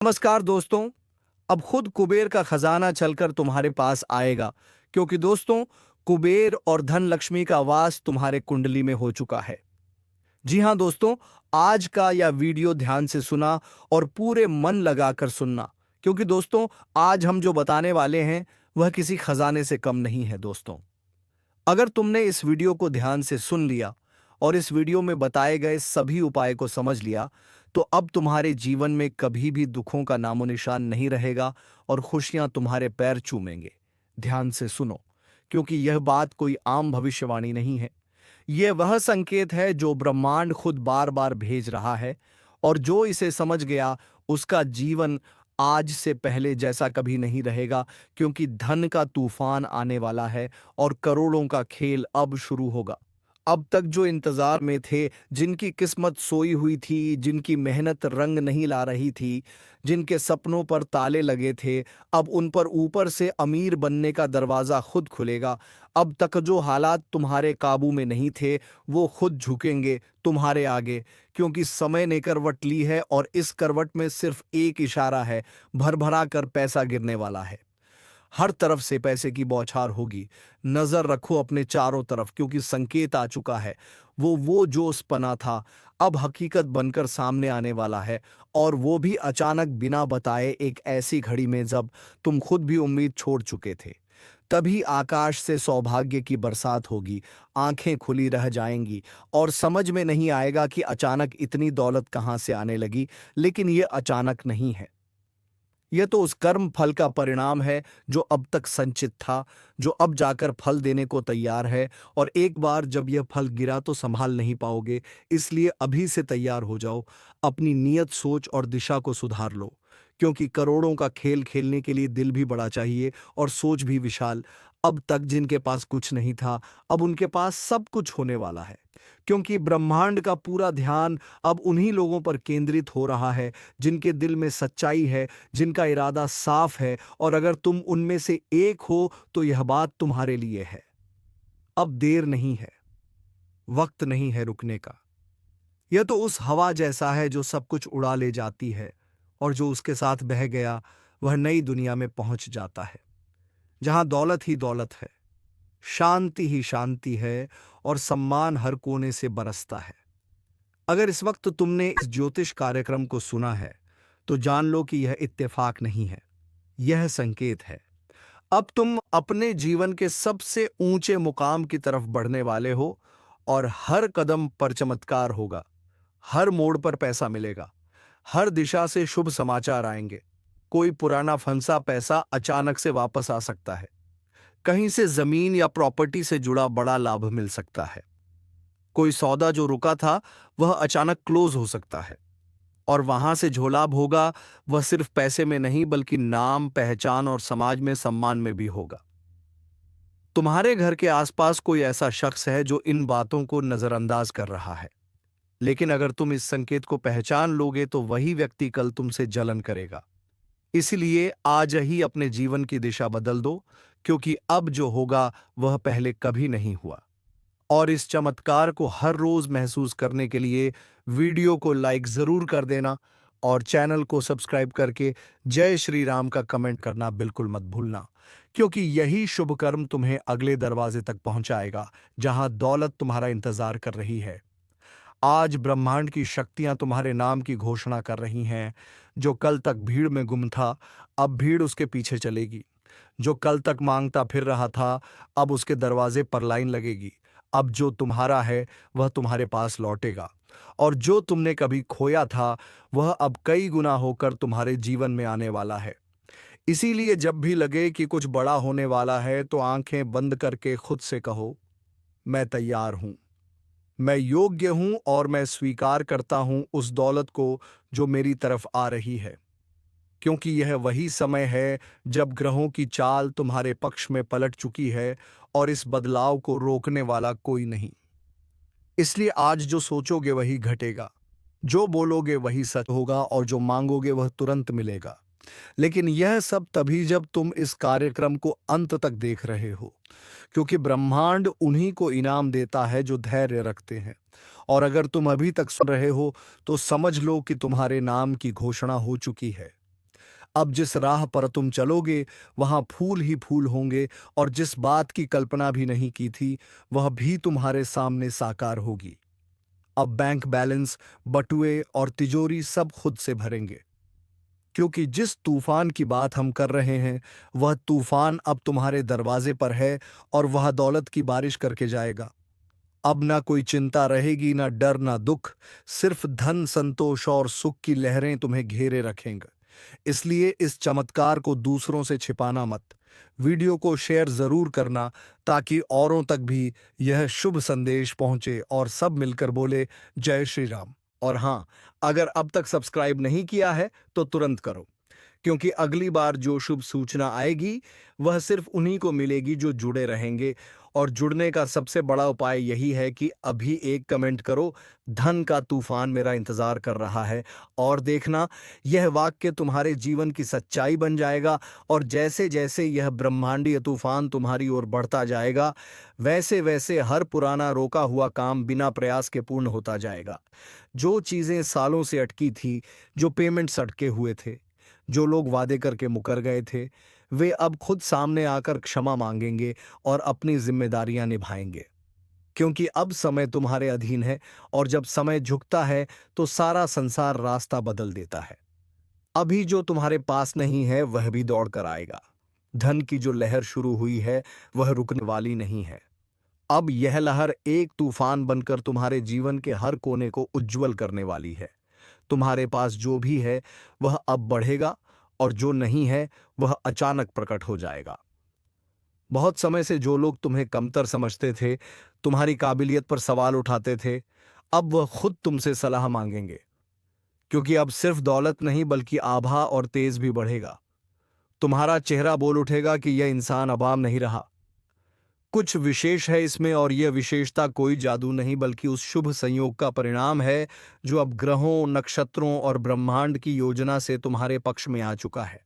नमस्कार दोस्तों। अब खुद कुबेर का खजाना चलकर तुम्हारे पास आएगा, क्योंकि दोस्तों कुबेर और धन लक्ष्मी का वास तुम्हारे कुंडली में हो चुका है। जी हाँ दोस्तों, आज का यह वीडियो ध्यान से सुना और पूरे मन लगाकर सुनना, क्योंकि दोस्तों आज हम जो बताने वाले हैं वह किसी खजाने से कम नहीं है। दोस्तों अगर तुमने इस वीडियो को ध्यान से सुन लिया और इस वीडियो में बताए गए सभी उपाय को समझ लिया, तो अब तुम्हारे जीवन में कभी भी दुखों का नामो निशान नहीं रहेगा और खुशियां तुम्हारे पैर चूमेंगे। ध्यान से सुनो, क्योंकि यह बात कोई आम भविष्यवाणी नहीं है। यह वह संकेत है जो ब्रह्मांड खुद बार बार भेज रहा है, और जो इसे समझ गया उसका जीवन आज से पहले जैसा कभी नहीं रहेगा, क्योंकि धन का तूफान आने वाला है और करोड़ों का खेल अब शुरू होगा। अब तक जो इंतजार में थे, जिनकी किस्मत सोई हुई थी, जिनकी मेहनत रंग नहीं ला रही थी, जिनके सपनों पर ताले लगे थे, अब उन पर ऊपर से अमीर बनने का दरवाजा खुद खुलेगा। अब तक जो हालात तुम्हारे काबू में नहीं थे, वो खुद झुकेंगे तुम्हारे आगे, क्योंकि समय ने करवट ली है और इस करवट में सिर्फ एक इशारा है, भरभरा कर पैसा गिरने वाला है। हर तरफ से पैसे की बौछार होगी। नजर रखो अपने चारों तरफ, क्योंकि संकेत आ चुका है। वो जोशपना था अब हकीकत बनकर सामने आने वाला है, और वो भी अचानक बिना बताए, एक ऐसी घड़ी में जब तुम खुद भी उम्मीद छोड़ चुके थे। तभी आकाश से सौभाग्य की बरसात होगी, आंखें खुली रह जाएंगी और समझ में नहीं आएगा कि अचानक इतनी दौलत कहाँ से आने लगी। लेकिन ये अचानक नहीं है, यह तो उस कर्म फल का परिणाम है जो अब तक संचित था, जो अब जाकर फल देने को तैयार है। और एक बार जब यह फल गिरा तो संभाल नहीं पाओगे, इसलिए अभी से तैयार हो जाओ। अपनी नीयत, सोच और दिशा को सुधार लो, क्योंकि करोड़ों का खेल खेलने के लिए दिल भी बड़ा चाहिए और सोच भी विशाल। अब तक जिनके पास कुछ नहीं था, अब उनके पास सब कुछ होने वाला है, क्योंकि ब्रह्मांड का पूरा ध्यान अब उन्हीं लोगों पर केंद्रित हो रहा है जिनके दिल में सच्चाई है, जिनका इरादा साफ है। और अगर तुम उनमें से एक हो तो यह बात तुम्हारे लिए है। अब देर नहीं है, वक्त नहीं है रुकने का। यह तो उस हवा जैसा है जो सब कुछ उड़ा ले जाती है, और जो उसके साथ बह गया वह नई दुनिया में पहुंच जाता है, जहां दौलत ही दौलत है, शांति ही शांति है, और सम्मान हर कोने से बरसता है। अगर इस वक्त तुमने इस ज्योतिष कार्यक्रम को सुना है, तो जान लो कि यह इत्तेफाक नहीं है, यह संकेत है। अब तुम अपने जीवन के सबसे ऊंचे मुकाम की तरफ बढ़ने वाले हो, और हर कदम पर चमत्कार होगा, हर मोड़ पर पैसा मिलेगा, हर दिशा से शुभ समाचार आएंगे। कोई पुराना फंसा पैसा अचानक से वापस आ सकता है, कहीं से जमीन या प्रॉपर्टी से जुड़ा बड़ा लाभ मिल सकता है। कोई सौदा जो रुका था वह अचानक क्लोज हो सकता है, और वहां से जो लाभ होगा वह सिर्फ पैसे में नहीं, बल्कि नाम, पहचान और समाज में सम्मान में भी होगा। तुम्हारे घर के आसपास कोई ऐसा शख्स है जो इन बातों को नजरअंदाज कर रहा है, लेकिन अगर तुम इस संकेत को पहचान लोगे तो वही व्यक्ति कल तुमसे जलन करेगा। इसलिए आज ही अपने जीवन की दिशा बदल दो, क्योंकि अब जो होगा वह पहले कभी नहीं हुआ। और इस चमत्कार को हर रोज महसूस करने के लिए वीडियो को लाइक जरूर कर देना, और चैनल को सब्सक्राइब करके जय श्री राम का कमेंट करना बिल्कुल मत भूलना, क्योंकि यही शुभ कर्म तुम्हें अगले दरवाजे तक पहुंचाएगा, जहां दौलत तुम्हारा इंतजार कर रही है। आज ब्रह्मांड की शक्तियां तुम्हारे नाम की घोषणा कर रही हैं। जो कल तक भीड़ में गुम था, अब भीड़ उसके पीछे चलेगी। जो कल तक मांगता फिर रहा था, अब उसके दरवाजे पर लाइन लगेगी। अब जो तुम्हारा है वह तुम्हारे पास लौटेगा, और जो तुमने कभी खोया था वह अब कई गुना होकर तुम्हारे जीवन में आने वाला है। इसीलिए जब भी लगे कि कुछ बड़ा होने वाला है, तो आंखें बंद करके खुद से कहो, मैं तैयार हूं, मैं योग्य हूं, और मैं स्वीकार करता हूं उस दौलत को जो मेरी तरफ आ रही है। क्योंकि यह वही समय है जब ग्रहों की चाल तुम्हारे पक्ष में पलट चुकी है, और इस बदलाव को रोकने वाला कोई नहीं। इसलिए आज जो सोचोगे वही घटेगा, जो बोलोगे वही सच होगा, और जो मांगोगे वह तुरंत मिलेगा। लेकिन यह सब तभी जब तुम इस कार्यक्रम को अंत तक देख रहे हो, क्योंकि ब्रह्मांड उन्हीं को इनाम देता है जो धैर्य रखते हैं। और अगर तुम अभी तक सुन रहे हो तो समझ लो कि तुम्हारे नाम की घोषणा हो चुकी है। अब जिस राह पर तुम चलोगे वहां फूल ही फूल होंगे, और जिस बात की कल्पना भी नहीं की थी वह भी तुम्हारे सामने साकार होगी। अब बैंक बैलेंस, बटुए और तिजोरी सब खुद से भरेंगे, क्योंकि जिस तूफान की बात हम कर रहे हैं वह तूफान अब तुम्हारे दरवाजे पर है, और वह दौलत की बारिश करके जाएगा। अब ना कोई चिंता रहेगी, ना डर, ना दुख, सिर्फ धन, संतोष और सुख की लहरें तुम्हें घेरे रखेंगे। इसलिए इस चमत्कार को दूसरों से छिपाना मत। वीडियो को शेयर जरूर करना, ताकि औरों तक भी यह शुभ संदेश पहुंचे और सब मिलकर बोले जय श्री राम। और हाँ, अगर अब तक सब्सक्राइब नहीं किया है तो तुरंत करो, क्योंकि अगली बार जो शुभ सूचना आएगी वह सिर्फ उन्हीं को मिलेगी जो जुड़े रहेंगे। और जुड़ने का सबसे बड़ा उपाय यही है कि अभी एक कमेंट करो, धन का तूफान मेरा इंतजार कर रहा है, और देखना यह वाक्य तुम्हारे जीवन की सच्चाई बन जाएगा। और जैसे जैसे यह ब्रह्मांडीय तूफान तुम्हारी ओर बढ़ता जाएगा, वैसे वैसे हर पुराना रोका हुआ काम बिना प्रयास के पूर्ण होता जाएगा। जो चीजें सालों से अटकी थी, जो पेमेंट्स अटके हुए थे, जो लोग वादे करके मुकर गए थे, वे अब खुद सामने आकर क्षमा मांगेंगे और अपनी जिम्मेदारियां निभाएंगे, क्योंकि अब समय तुम्हारे अधीन है। और जब समय झुकता है तो सारा संसार रास्ता बदल देता है। अभी जो तुम्हारे पास नहीं है वह भी दौड़ कर आएगा। धन की जो लहर शुरू हुई है वह रुकने वाली नहीं है। अब यह लहर एक तूफान बनकर तुम्हारे जीवन के हर कोने को उज्जवल करने वाली है। तुम्हारे पास जो भी है वह अब बढ़ेगा, और जो नहीं है वह अचानक प्रकट हो जाएगा। बहुत समय से जो लोग तुम्हें कमतर समझते थे, तुम्हारी काबिलियत पर सवाल उठाते थे, अब वह खुद तुमसे सलाह मांगेंगे, क्योंकि अब सिर्फ दौलत नहीं बल्कि आभा और तेज भी बढ़ेगा। तुम्हारा चेहरा बोल उठेगा कि यह इंसान अब आम नहीं रहा, कुछ विशेष है इसमें। और यह विशेषता कोई जादू नहीं बल्कि उस शुभ संयोग का परिणाम है जो अब ग्रहों, नक्षत्रों और ब्रह्मांड की योजना से तुम्हारे पक्ष में आ चुका है।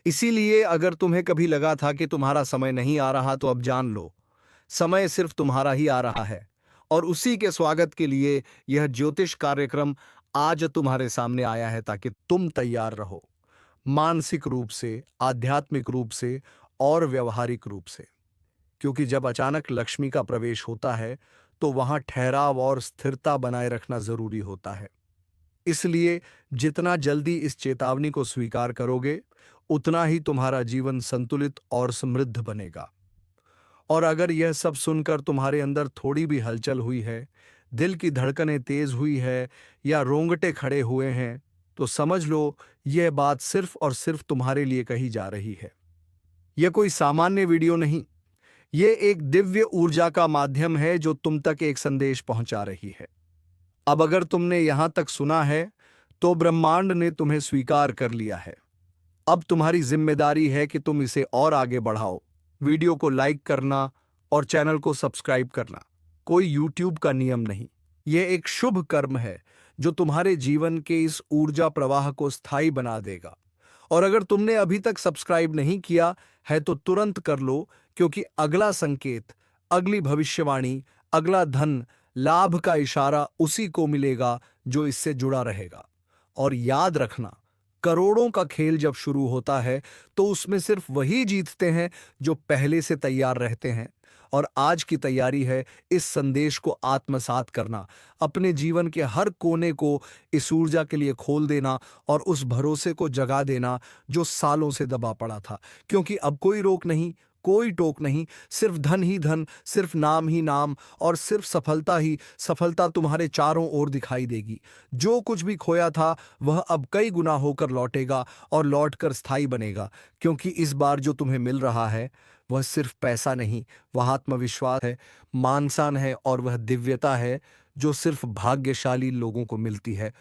इसीलिए अगर तुम्हें कभी लगा था कि तुम्हारा समय नहीं आ रहा, तो अब जान लो, समय सिर्फ तुम्हारा ही आ रहा है। और उसी के स्वागत के लिए यह ज्योतिष कार्यक्रम आज तुम्हारे सामने आया है, ताकि तुम तैयार रहो, मानसिक रूप से, आध्यात्मिक रूप से और व्यवहारिक रूप से। क्योंकि जब अचानक लक्ष्मी का प्रवेश होता है तो वहां ठहराव और स्थिरता बनाए रखना जरूरी होता है। इसलिए जितना जल्दी इस चेतावनी को स्वीकार करोगे, उतना ही तुम्हारा जीवन संतुलित और समृद्ध बनेगा। और अगर यह सब सुनकर तुम्हारे अंदर थोड़ी भी हलचल हुई है, दिल की धड़कनें तेज हुई है, या रोंगटे खड़े हुए हैं, तो समझ लो यह बात सिर्फ और सिर्फ तुम्हारे लिए कही जा रही है। यह कोई सामान्य वीडियो नहीं, ये एक दिव्य ऊर्जा का माध्यम है जो तुम तक एक संदेश पहुंचा रही है। अब अगर तुमने यहां तक सुना है तो ब्रह्मांड ने तुम्हें स्वीकार कर लिया है। अब तुम्हारी जिम्मेदारी है कि तुम इसे और आगे बढ़ाओ। वीडियो को लाइक करना और चैनल को सब्सक्राइब करना कोई यूट्यूब का नियम नहीं, यह एक शुभ कर्म है जो तुम्हारे जीवन के इस ऊर्जा प्रवाह को स्थायी बना देगा। और अगर तुमने अभी तक सब्सक्राइब नहीं किया है तो तुरंत कर लो, क्योंकि अगला संकेत, अगली भविष्यवाणी, अगला धन लाभ का इशारा उसी को मिलेगा जो इससे जुड़ा रहेगा। और याद रखना, करोड़ों का खेल जब शुरू होता है तो उसमें सिर्फ वही जीतते हैं जो पहले से तैयार रहते हैं। और आज की तैयारी है इस संदेश को आत्मसात करना, अपने जीवन के हर कोने को इस ऊर्जा के लिए खोल देना और उस भरोसे को जगा देना जो सालों से दबा पड़ा था। क्योंकि अब कोई रोक नहीं, कोई टोक नहीं, सिर्फ धन ही धन, सिर्फ नाम ही नाम, और सिर्फ सफलता ही सफलता तुम्हारे चारों ओर दिखाई देगी। जो कुछ भी खोया था वह अब कई गुना होकर लौटेगा और लौटकर स्थायी बनेगा। क्योंकि इस बार जो तुम्हें मिल रहा है वह सिर्फ पैसा नहीं, वह आत्मविश्वास है, मान-सम्मान है, और वह दिव्यता है जो सिर्फ भाग्यशाली लोगों को मिलती है।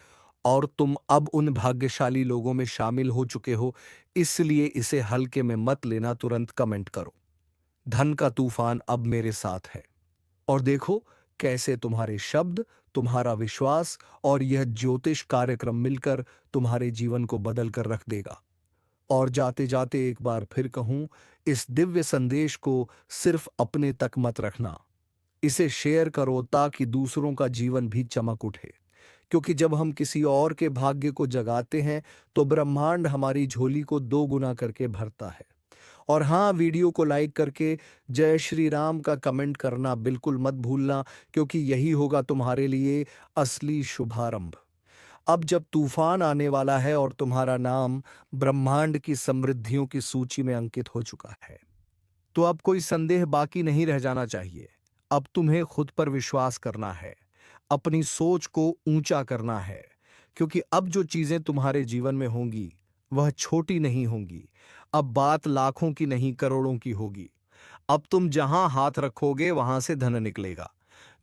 और तुम अब उन भाग्यशाली लोगों में शामिल हो चुके हो, इसलिए इसे हल्के में मत लेना। तुरंत कमेंट करो, धन का तूफान अब मेरे साथ है। और देखो कैसे तुम्हारे शब्द, तुम्हारा विश्वास और यह ज्योतिष कार्यक्रम मिलकर तुम्हारे जीवन को बदल कर रख देगा। और जाते जाते एक बार फिर कहूं, इस दिव्य संदेश को सिर्फ अपने तक मत रखना, इसे शेयर करो ताकि दूसरों का जीवन भी चमक उठे। क्योंकि जब हम किसी और के भाग्य को जगाते हैं तो ब्रह्मांड हमारी झोली को 2 गुना करके भरता है। और हाँ, वीडियो को लाइक करके जय श्री राम का कमेंट करना बिल्कुल मत भूलना, क्योंकि यही होगा तुम्हारे लिए असली शुभारंभ। अब जब तूफान आने वाला है और तुम्हारा नाम ब्रह्मांड की समृद्धियों की सूची में अंकित हो चुका है, तो अब कोई संदेह बाकी नहीं रह जाना चाहिए। अब तुम्हें खुद पर विश्वास करना है, अपनी सोच को ऊंचा करना है, क्योंकि अब जो चीजें तुम्हारे जीवन में होंगी वह छोटी नहीं होंगी। अब बात लाखों की नहीं, करोड़ों की होगी। अब तुम जहां हाथ रखोगे वहां से धन निकलेगा।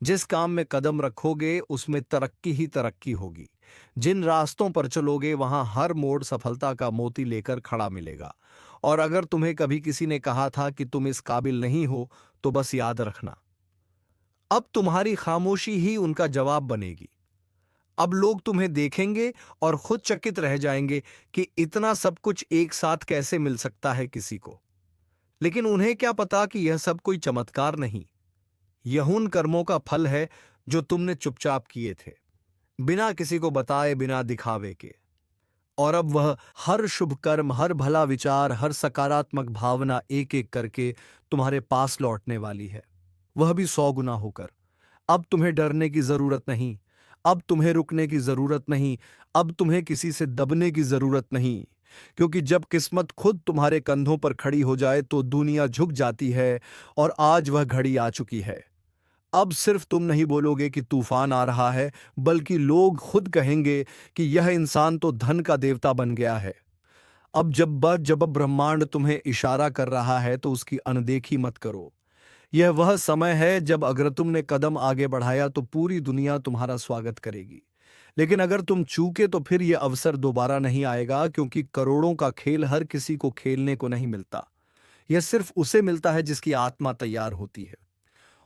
जिस काम में कदम रखोगे उसमें तरक्की ही तरक्की होगी। जिन रास्तों पर चलोगे वहां हर मोड़ सफलता का मोती लेकर खड़ा मिलेगा। और अगर तुम्हें कभी किसी ने कहा था कि तुम इस काबिल नहीं हो, तो बस याद रखना, अब तुम्हारी खामोशी ही उनका जवाब बनेगी। अब लोग तुम्हें देखेंगे और खुद चकित रह जाएंगे कि इतना सब कुछ एक साथ कैसे मिल सकता है किसी को। लेकिन उन्हें क्या पता कि यह सब कोई चमत्कार नहीं, यह उन कर्मों का फल है जो तुमने चुपचाप किए थे, बिना किसी को बताए, बिना दिखावे के। और अब वह हर शुभ कर्म, हर भला विचार, हर सकारात्मक भावना एक एक करके तुम्हारे पास लौटने वाली है, वह भी 100 गुना होकर। अब तुम्हें डरने की जरूरत नहीं, अब तुम्हें रुकने की जरूरत नहीं, अब तुम्हें किसी से दबने की जरूरत नहीं, क्योंकि जब किस्मत खुद तुम्हारे कंधों पर खड़ी हो जाए तो दुनिया झुक जाती है। और आज वह घड़ी आ चुकी है। अब सिर्फ तुम नहीं बोलोगे कि तूफान आ रहा है, बल्कि लोग खुद कहेंगे कि यह इंसान तो धन का देवता बन गया है। अब जब ब्रह्मांड तुम्हें इशारा कर रहा है तो उसकी अनदेखी मत करो। यह वह समय है जब अगर तुमने कदम आगे बढ़ाया तो पूरी दुनिया तुम्हारा स्वागत करेगी। लेकिन अगर तुम चूके तो फिर यह अवसर दोबारा नहीं आएगा, क्योंकि करोड़ों का खेल हर किसी को खेलने को नहीं मिलता। यह सिर्फ उसे मिलता है जिसकी आत्मा तैयार होती है।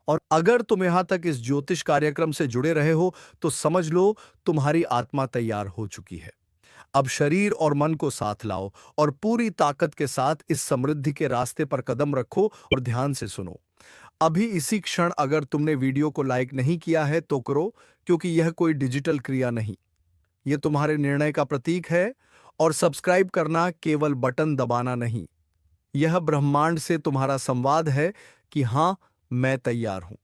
और अगर तुम यहां तक इस ज्योतिष कार्यक्रम से जुड़े रहे हो तो समझ लो तुम्हारी आत्मा तैयार हो चुकी है। अब शरीर और मन को साथ लाओ और पूरी ताकत के साथ इस समृद्धि के रास्ते पर कदम रखो और ध्यान से सुनो। अभी इसी क्षण अगर तुमने वीडियो को लाइक नहीं किया है तो करो, क्योंकि यह कोई डिजिटल क्रिया नहीं, यह तुम्हारे निर्णय का प्रतीक है। और सब्सक्राइब करना केवल बटन दबाना नहीं, यह ब्रह्मांड से तुम्हारा संवाद है कि हां, मैं तैयार हूं,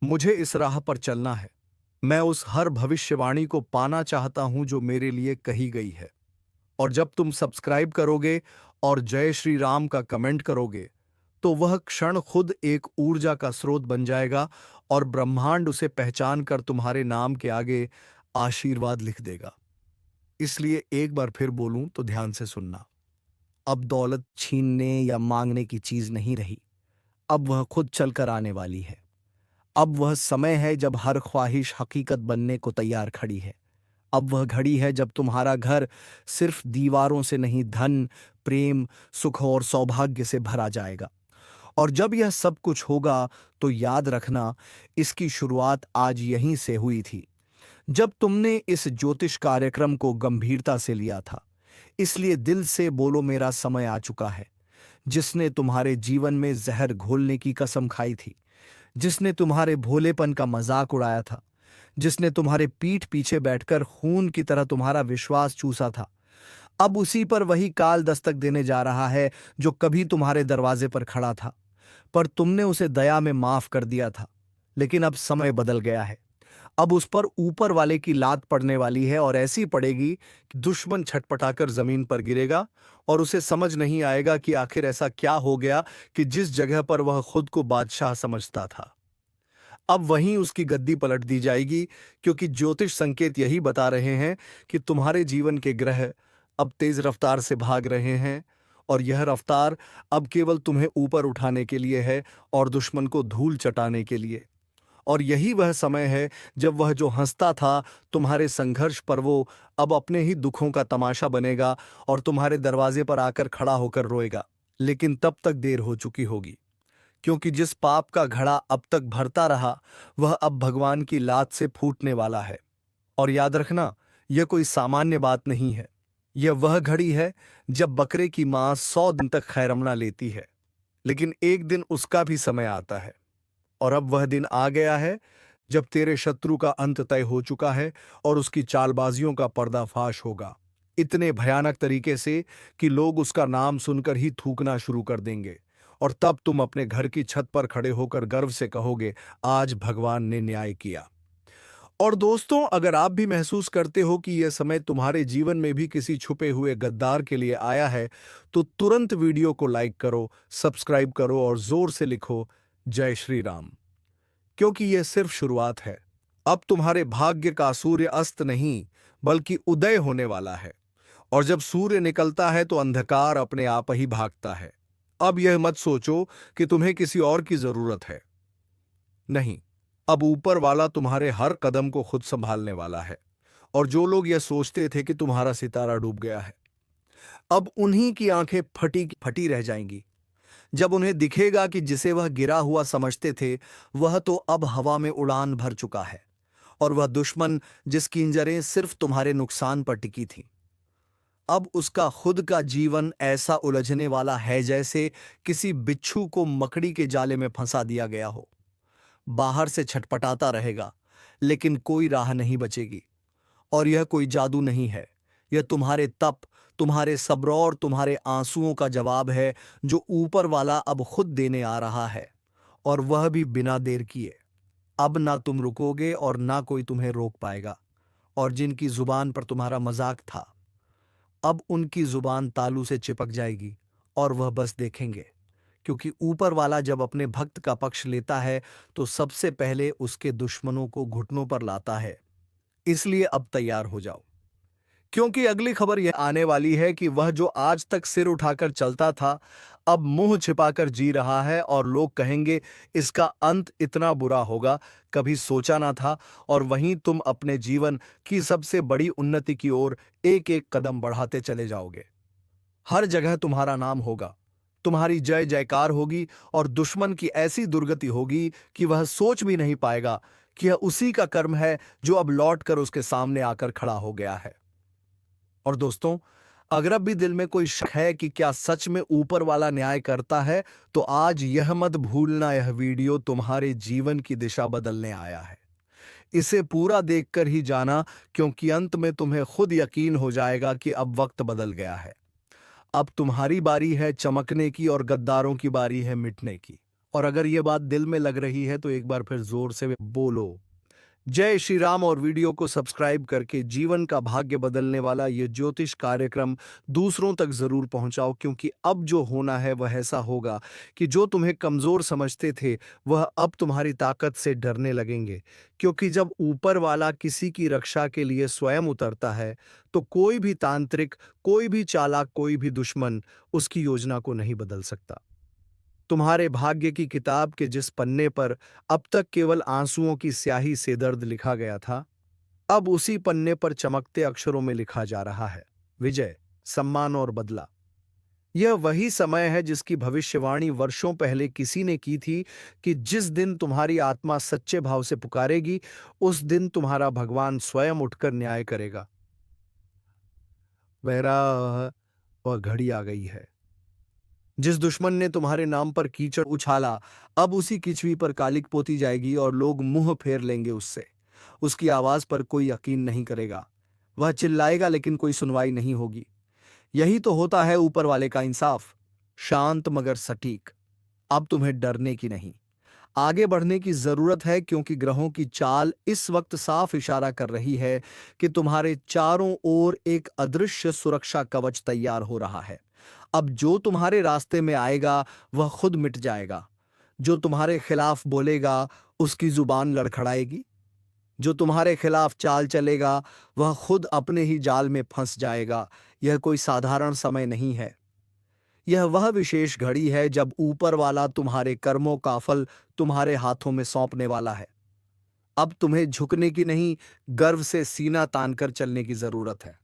मुझे इस राह पर चलना है। मैं उस हर भविष्यवाणी को पाना चाहता हूं जो मेरे लिए कही गई है। और जब तुम सब्सक्राइब करोगे और जय श्री राम का कमेंट करोगे तो वह क्षण खुद एक ऊर्जा का स्रोत बन जाएगा और ब्रह्मांड उसे पहचान कर तुम्हारे नाम के आगे आशीर्वाद लिख देगा। इसलिए एक बार फिर बोलूं तो ध्यान से सुनना। अब दौलत छीनने या मांगने की चीज नहीं रही, अब वह खुद चलकर आने वाली है। अब वह समय है जब हर ख्वाहिश हकीकत बनने को तैयार खड़ी है। अब वह घड़ी है जब तुम्हारा घर सिर्फ दीवारों से नहीं, धन, प्रेम, सुख और सौभाग्य से भरा जाएगा। और जब यह सब कुछ होगा तो याद रखना, इसकी शुरुआत आज यहीं से हुई थी, जब तुमने इस ज्योतिष कार्यक्रम को गंभीरता से लिया था। इसलिए दिल से बोलो, मेरा समय आ चुका है। जिसने तुम्हारे जीवन में जहर घोलने की कसम खाई थी, जिसने तुम्हारे भोलेपन का मजाक उड़ाया था, जिसने तुम्हारे पीठ पीछे बैठकर खून की तरह तुम्हारा विश्वास चूसा था, अब उसी पर वही काल दस्तक देने जा रहा है जो कभी तुम्हारे दरवाजे पर खड़ा था। पर तुमने उसे दया में माफ कर दिया था। लेकिन अब समय बदल गया है। अब उस पर ऊपर वाले की लात पड़ने वाली है, और ऐसी पड़ेगी कि दुश्मन छटपटाकर जमीन पर गिरेगा और उसे समझ नहीं आएगा कि आखिर ऐसा क्या हो गया कि जिस जगह पर वह खुद को बादशाह समझता था, अब वहीं उसकी गद्दी पलट दी जाएगी। क्योंकि ज्योतिष संकेत यही बता रहे हैं कि तुम्हारे जीवन के ग्रह अब तेज रफ्तार से भाग रहे हैं, और यह रफ्तार अब केवल तुम्हें ऊपर उठाने के लिए है और दुश्मन को धूल चटाने के लिए। और यही वह समय है जब वह जो हंसता था तुम्हारे संघर्ष पर, वो अब अपने ही दुखों का तमाशा बनेगा और तुम्हारे दरवाजे पर आकर खड़ा होकर रोएगा। लेकिन तब तक देर हो चुकी होगी, क्योंकि जिस पाप का घड़ा अब तक भरता रहा वह अब भगवान की लात से फूटने वाला है। और याद रखना, यह कोई सामान्य बात नहीं है। यह वह घड़ी है जब बकरे की मां 100 दिन तक खैरमना लेती है, लेकिन एक दिन उसका भी समय आता है। और अब वह दिन आ गया है जब तेरे शत्रु का अंत तय हो चुका है और उसकी चालबाजियों का पर्दाफाश होगा, इतने भयानक तरीके से कि लोग उसका नाम सुनकर ही थूकना शुरू कर देंगे। और तब तुम अपने घर की छत पर खड़े होकर गर्व से कहोगे, आज भगवान ने न्याय किया। और दोस्तों, अगर आप भी महसूस करते हो कि यह समय तुम्हारे जीवन में भी किसी छुपे हुए गद्दार के लिए आया है, तो तुरंत वीडियो को लाइक करो, सब्सक्राइब करो और जोर से लिखो, जय श्री राम। क्योंकि यह सिर्फ शुरुआत है। अब तुम्हारे भाग्य का सूर्य अस्त नहीं, बल्कि उदय होने वाला है। और जब सूर्य निकलता है तो अंधकार अपने आप ही भागता है। अब यह मत सोचो कि तुम्हें किसी और की जरूरत है। नहीं, अब ऊपर वाला तुम्हारे हर कदम को खुद संभालने वाला है। और जो लोग यह सोचते थे कि तुम्हारा सितारा डूब गया है, अब उन्हीं की आंखें फटी फटी रह जाएंगी जब उन्हें दिखेगा कि जिसे वह गिरा हुआ समझते थे, वह तो अब हवा में उड़ान भर चुका है। और वह दुश्मन जिसकी इंजरें सिर्फ तुम्हारे नुकसान पर टिकी थीं, अब उसका खुद का जीवन ऐसा उलझने वाला है जैसे किसी बिच्छू को मकड़ी के जाले में फंसा दिया गया हो। बाहर से छटपटाता रहेगा, लेकिन कोई राह नहीं बचेगी। और यह कोई जादू नहीं है, यह तुम्हारे तप, तुम्हारे सब्र और तुम्हारे आंसुओं का जवाब है, जो ऊपर वाला अब खुद देने आ रहा है। और वह भी बिना देर किए। अब ना तुम रुकोगे और ना कोई तुम्हें रोक पाएगा। और जिनकी जुबान पर तुम्हारा मजाक था, अब उनकी जुबान तालू से चिपक जाएगी और वह बस देखेंगे। क्योंकि ऊपर वाला जब अपने भक्त का पक्ष लेता है, तो सबसे पहले उसके दुश्मनों को घुटनों पर लाता है। इसलिए अब तैयार हो जाओ, क्योंकि अगली खबर यह आने वाली है कि वह जो आज तक सिर उठाकर चलता था, अब मुंह छिपाकर जी रहा है। और लोग कहेंगे, इसका अंत इतना बुरा होगा, कभी सोचा ना था। और वहीं तुम अपने जीवन की सबसे बड़ी उन्नति की ओर एक एक कदम बढ़ाते चले जाओगे। हर जगह तुम्हारा नाम होगा, तुम्हारी जय जयकार होगी और दुश्मन की ऐसी दुर्गति होगी कि वह सोच भी नहीं पाएगा कि यह उसी का कर्म है जो अब लौट कर उसके सामने आकर खड़ा हो गया है। और दोस्तों, अगर अब भी दिल में कोई शक है कि क्या सच में ऊपर वाला न्याय करता है, तो आज यह मत भूलना, यह वीडियो तुम्हारे जीवन की दिशा बदलने आया है। इसे पूरा देखकर ही जाना, क्योंकि अंत में तुम्हें खुद यकीन हो जाएगा कि अब वक्त बदल गया है। अब तुम्हारी बारी है चमकने की और गद्दारों की बारी है मिटने की। और अगर यह बात दिल में लग रही है तो एक बार फिर जोर से बोलो, जय श्री राम। और वीडियो को सब्सक्राइब करके जीवन का भाग्य बदलने वाला ये ज्योतिष कार्यक्रम दूसरों तक जरूर पहुंचाओ, क्योंकि अब जो होना है वह ऐसा होगा कि जो तुम्हें कमजोर समझते थे, वह अब तुम्हारी ताकत से डरने लगेंगे। क्योंकि जब ऊपर वाला किसी की रक्षा के लिए स्वयं उतरता है, तो कोई भी तांत्रिक, कोई भी चालाक, कोई भी दुश्मन उसकी योजना को नहीं बदल सकता। तुम्हारे भाग्य की किताब के जिस पन्ने पर अब तक केवल आंसुओं की स्याही से दर्द लिखा गया था, अब उसी पन्ने पर चमकते अक्षरों में लिखा जा रहा है, विजय, सम्मान और बदला। यह वही समय है जिसकी भविष्यवाणी वर्षों पहले किसी ने की थी कि जिस दिन तुम्हारी आत्मा सच्चे भाव से पुकारेगी, उस दिन तुम्हारा भगवान स्वयं उठकर न्याय करेगा। वह घड़ी आ गई है। जिस दुश्मन ने तुम्हारे नाम पर कीचड़ उछाला, अब उसी कीचड़ी पर कालिक पोती जाएगी और लोग मुंह फेर लेंगे उससे। उसकी आवाज पर कोई यकीन नहीं करेगा। वह चिल्लाएगा, लेकिन कोई सुनवाई नहीं होगी। यही तो होता है ऊपर वाले का इंसाफ, शांत मगर सटीक। अब तुम्हें डरने की नहीं, आगे बढ़ने की जरूरत है, क्योंकि ग्रहों की चाल इस वक्त साफ इशारा कर रही है कि तुम्हारे चारों ओर एक अदृश्य सुरक्षा कवच तैयार हो रहा है। अब जो तुम्हारे रास्ते में आएगा वह खुद मिट जाएगा। जो तुम्हारे खिलाफ बोलेगा उसकी जुबान लड़खड़ाएगी। जो तुम्हारे खिलाफ चाल चलेगा वह खुद अपने ही जाल में फंस जाएगा। यह कोई साधारण समय नहीं है, यह वह विशेष घड़ी है जब ऊपर वाला तुम्हारे कर्मों का फल तुम्हारे हाथों में सौंपने वाला है। अब तुम्हें झुकने की नहीं, गर्व से सीना तानकर चलने की जरूरत है।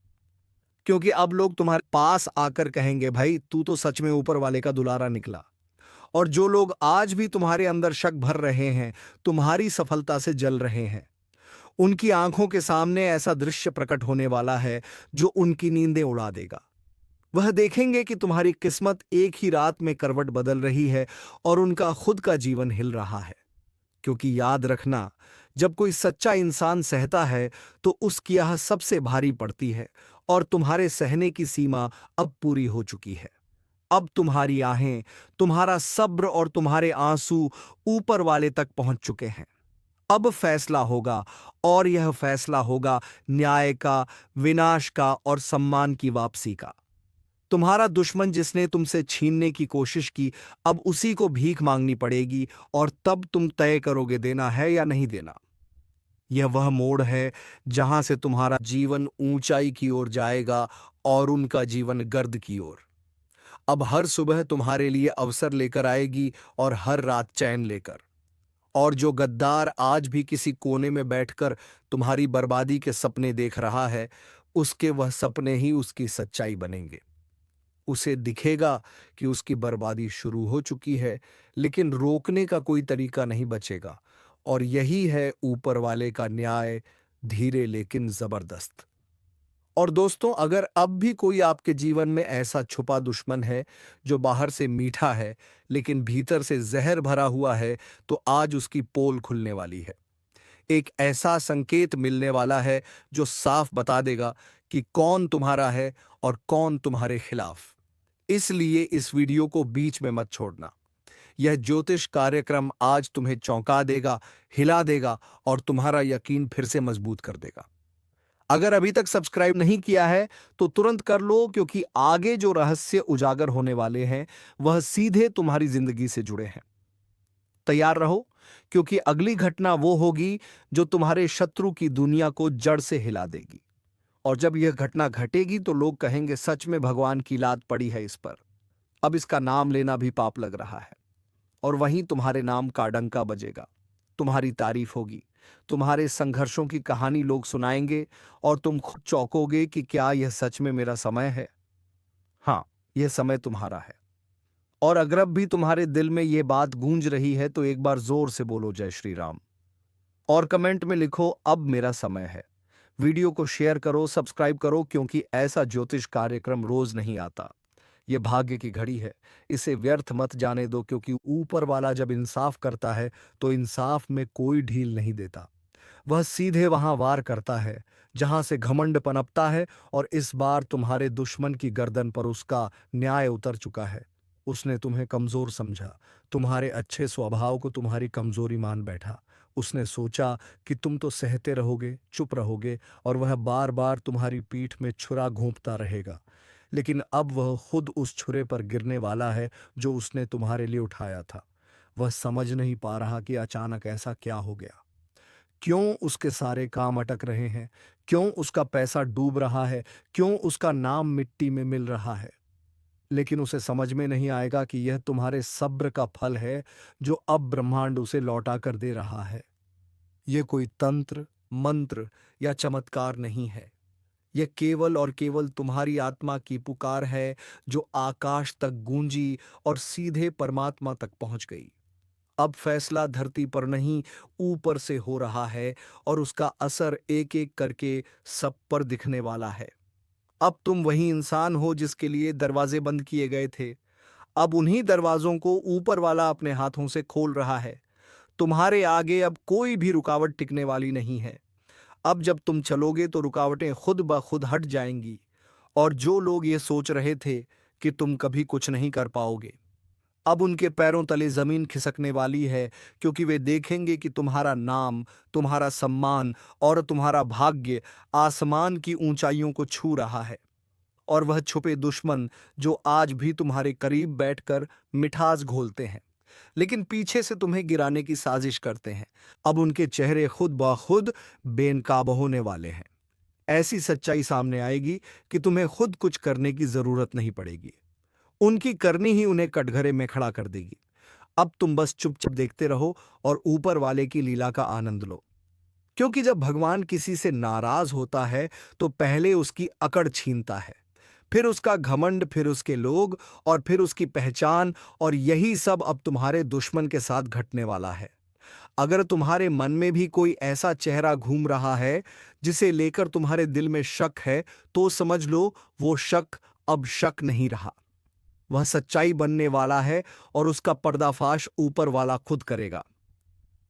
क्योंकि अब लोग तुम्हारे पास आकर कहेंगे, भाई तू तो सच में ऊपर वाले का दुलारा निकला। और जो लोग आज भी तुम्हारे अंदर शक भर रहे हैं, तुम्हारी सफलता से जल रहे हैं, उनकी आंखों के सामने ऐसा दृश्य प्रकट होने वाला है जो उनकी नींदें उड़ा देगा। वह देखेंगे कि तुम्हारी किस्मत एक ही रात में करवट बदल रही है और उनका खुद का जीवन हिल रहा है। क्योंकि याद रखना, जब कोई सच्चा इंसान सहता है तो उसकी आह सबसे भारी पड़ती है, और तुम्हारे सहने की सीमा अब पूरी हो चुकी है। अब तुम्हारी आहें, तुम्हारा सब्र और तुम्हारे आंसू ऊपर वाले तक पहुंच चुके हैं। अब फैसला होगा, और यह फैसला होगा न्याय का, विनाश का और सम्मान की वापसी का। तुम्हारा दुश्मन जिसने तुमसे छीनने की कोशिश की, अब उसी को भीख मांगनी पड़ेगी, और तब तुम तय करोगे देना है या नहीं देना। यह वह मोड़ है जहां से तुम्हारा जीवन ऊंचाई की ओर जाएगा और उनका जीवन गर्द की ओर। अब हर सुबह तुम्हारे लिए अवसर लेकर आएगी और हर रात चैन लेकर। और जो गद्दार आज भी किसी कोने में बैठकर तुम्हारी बर्बादी के सपने देख रहा है, उसके वह सपने ही उसकी सच्चाई बनेंगे। उसे दिखेगा कि उसकी बर्बादी शुरू हो चुकी है, लेकिन रोकने का कोई तरीका नहीं बचेगा। और यही है ऊपर वाले का न्याय, धीरे लेकिन जबरदस्त। और दोस्तों, अगर अब भी कोई आपके जीवन में ऐसा छुपा दुश्मन है जो बाहर से मीठा है लेकिन भीतर से जहर भरा हुआ है, तो आज उसकी पोल खुलने वाली है। एक ऐसा संकेत मिलने वाला है जो साफ बता देगा कि कौन तुम्हारा है और कौन तुम्हारे खिलाफ। इसलिए इस वीडियो को बीच में मत छोड़ना। यह ज्योतिष कार्यक्रम आज तुम्हें चौंका देगा, हिला देगा और तुम्हारा यकीन फिर से मजबूत कर देगा। अगर अभी तक सब्सक्राइब नहीं किया है तो तुरंत कर लो, क्योंकि आगे जो रहस्य उजागर होने वाले हैं वह सीधे तुम्हारी जिंदगी से जुड़े हैं। तैयार रहो, क्योंकि अगली घटना वो होगी जो तुम्हारे शत्रु की दुनिया को जड़ से हिला देगी। और जब यह घटना घटेगी तो लोग कहेंगे, सच में भगवान की लात पड़ी है इस पर। अब इसका नाम लेना भी पाप लग रहा है। और वहीं तुम्हारे नाम का डंका बजेगा, तुम्हारी तारीफ होगी, तुम्हारे संघर्षों की कहानी लोग सुनाएंगे, और तुम खुद चौंकोगे कि क्या यह सच में मेरा समय है। हाँ, यह समय तुम्हारा है। और अगर अब भी तुम्हारे दिल में यह बात गूंज रही है तो एक बार जोर से बोलो जय श्री राम, और कमेंट में लिखो अब मेरा समय है। वीडियो को शेयर करो, सब्सक्राइब करो, क्योंकि ऐसा ज्योतिष कार्यक्रम रोज नहीं आता। यह भाग्य की घड़ी है, इसे व्यर्थ मत जाने दो, क्योंकि ऊपर वाला जब इंसाफ करता है तो इंसाफ में कोई ढील नहीं देता। वह सीधे वहां वार करता है जहां से घमंड पनपता है, और इस बार तुम्हारे दुश्मन की गर्दन पर उसका न्याय उतर चुका है। उसने तुम्हें कमजोर समझा, तुम्हारे अच्छे स्वभाव को तुम्हारी कमजोरी मान बैठा। उसने सोचा कि तुम तो सहते रहोगे, चुप रहोगे, और वह बार बार तुम्हारी पीठ में छुरा घोंपता रहेगा। लेकिन अब वह खुद उस छुरे पर गिरने वाला है जो उसने तुम्हारे लिए उठाया था। वह समझ नहीं पा रहा कि अचानक ऐसा क्या हो गया, क्यों उसके सारे काम अटक रहे हैं, क्यों उसका पैसा डूब रहा है, क्यों उसका नाम मिट्टी में मिल रहा है। लेकिन उसे समझ में नहीं आएगा कि यह तुम्हारे सब्र का फल है जो अब ब्रह्मांड उसे लौटा कर दे रहा है। यह कोई तंत्र, मंत्र या चमत्कार नहीं है। यह केवल और केवल तुम्हारी आत्मा की पुकार है जो आकाश तक गूंजी और सीधे परमात्मा तक पहुंच गई। अब फैसला धरती पर नहीं, ऊपर से हो रहा है, और उसका असर एक एक करके सब पर दिखने वाला है। अब तुम वही इंसान हो जिसके लिए दरवाजे बंद किए गए थे। अब उन्हीं दरवाजों को ऊपर वाला अपने हाथों से खोल रहा है। तुम्हारे आगे अब कोई भी रुकावट टिकने वाली नहीं है। अब जब तुम चलोगे तो रुकावटें खुद ब खुद हट जाएंगी, और जो लोग ये सोच रहे थे कि तुम कभी कुछ नहीं कर पाओगे, अब उनके पैरों तले जमीन खिसकने वाली है, क्योंकि वे देखेंगे कि तुम्हारा नाम, तुम्हारा सम्मान और तुम्हारा भाग्य आसमान की ऊंचाइयों को छू रहा है। और वह छुपे दुश्मन जो आज भी तुम्हारे करीब बैठकर मिठास घोलते हैं, लेकिन पीछे से तुम्हें गिराने की साजिश करते हैं, अब उनके चेहरे खुद ब खुद बेनकाब होने वाले हैं। ऐसी सच्चाई सामने आएगी कि तुम्हें खुद कुछ करने की जरूरत नहीं पड़ेगी। उनकी करनी ही उन्हें कटघरे में खड़ा कर देगी। अब तुम बस चुपचाप देखते रहो और ऊपर वाले की लीला का आनंद लो, क्योंकि जब भगवान किसी से नाराज होता है तो पहले उसकी अकड़ छीनता है, फिर उसका घमंड, फिर उसके लोग, और फिर उसकी पहचान। और यही सब अब तुम्हारे दुश्मन के साथ घटने वाला है। अगर तुम्हारे मन में भी कोई ऐसा चेहरा घूम रहा है जिसे लेकर तुम्हारे दिल में शक है, तो समझ लो वो शक अब शक नहीं रहा, वह सच्चाई बनने वाला है, और उसका पर्दाफाश ऊपर वाला खुद करेगा।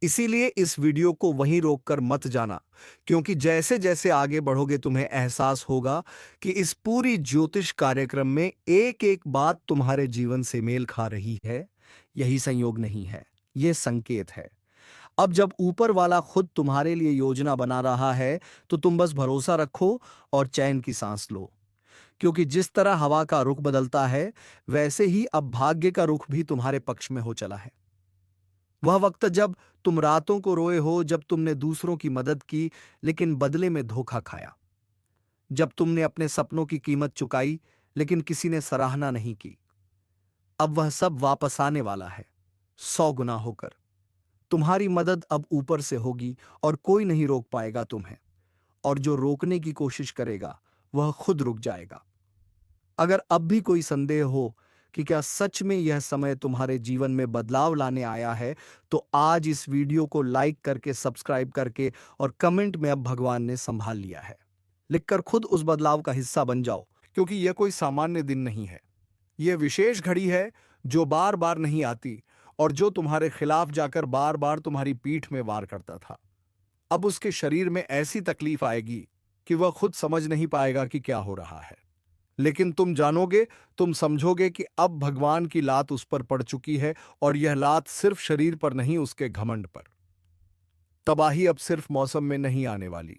इसीलिए इस वीडियो को वहीं रोककर मत जाना, क्योंकि जैसे जैसे आगे बढ़ोगे तुम्हें एहसास होगा कि इस पूरी ज्योतिष कार्यक्रम में एक एक बात तुम्हारे जीवन से मेल खा रही है। यही संयोग नहीं है, यह संकेत है। अब जब ऊपर वाला खुद तुम्हारे लिए योजना बना रहा है, तो तुम बस भरोसा रखो और चैन की सांस लो। क्योंकि जिस तरह हवा का रुख बदलता है, वैसे ही अब भाग्य का रुख भी तुम्हारे पक्ष में हो चला है। वह वक्त जब तुम रातों को रोए हो, जब तुमने दूसरों की मदद की लेकिन बदले में धोखा खाया, जब तुमने अपने सपनों की कीमत चुकाई लेकिन किसी ने सराहना नहीं की, अब वह सब वापस आने वाला है, 100 गुना होकर। तुम्हारी मदद अब ऊपर से होगी और कोई नहीं रोक पाएगा तुम्हें, और जो रोकने की कोशिश करेगा वह खुद रुक जाएगा। अगर अब भी कोई संदेह हो कि क्या सच में यह समय तुम्हारे जीवन में बदलाव लाने आया है, तो आज इस वीडियो को लाइक करके, सब्सक्राइब करके और कमेंट में अब भगवान ने संभाल लिया है लिखकर खुद उस बदलाव का हिस्सा बन जाओ। क्योंकि यह कोई सामान्य दिन नहीं है, यह विशेष घड़ी है जो बार बार नहीं आती और जो तुम्हारे खिलाफ जाकर बार बार तुम्हारी पीठ में वार करता था। अब उसके शरीर में ऐसी तकलीफ आएगी कि वह खुद समझ नहीं पाएगा कि क्या हो रहा है। लेकिन तुम जानोगे, तुम समझोगे कि अब भगवान की लात उस पर पड़ चुकी है, और यह लात सिर्फ शरीर पर नहीं, उसके घमंड पर। तबाही अब सिर्फ मौसम में नहीं आने वाली,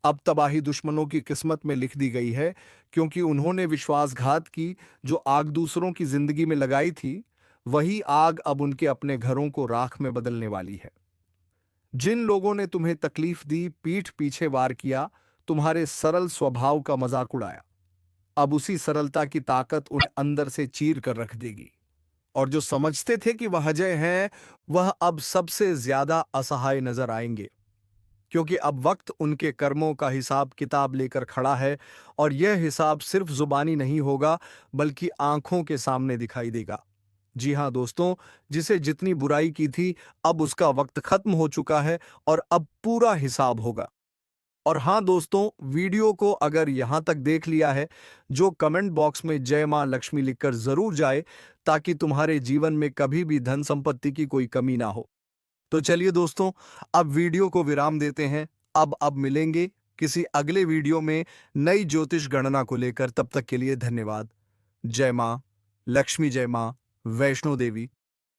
अब तबाही दुश्मनों की किस्मत में लिख दी गई है, क्योंकि उन्होंने विश्वासघात की। जो आग दूसरों की जिंदगी में लगाई थी, वही आग अब उनके अपने घरों को राख में बदलने वाली है। जिन लोगों ने तुम्हें तकलीफ दी, पीठ पीछे वार किया, तुम्हारे सरल स्वभाव का मजाक उड़ाया, अब उसी सरलता की ताकत उन्हें अंदर से चीर कर रख देगी। और जो समझते थे कि वह अजय हैं, वह अब सबसे ज्यादा असहाय नजर आएंगे, क्योंकि अब वक्त उनके कर्मों का हिसाब किताब लेकर खड़ा है। और यह हिसाब सिर्फ जुबानी नहीं होगा, बल्कि आंखों के सामने दिखाई देगा। जी हां दोस्तों, जिसे जितनी बुराई की थी, अब उसका वक्त खत्म हो चुका है और अब पूरा हिसाब होगा। और हाँ दोस्तों, वीडियो को अगर यहां तक देख लिया है, जो कमेंट बॉक्स में जय मां लक्ष्मी लिखकर जरूर जाए, ताकि तुम्हारे जीवन में कभी भी धन संपत्ति की कोई कमी ना हो। तो चलिए दोस्तों, अब वीडियो को विराम देते हैं। अब मिलेंगे किसी अगले वीडियो में नई ज्योतिष गणना को लेकर। तब तक के लिए धन्यवाद। जय मां लक्ष्मी, जय मां वैष्णो देवी।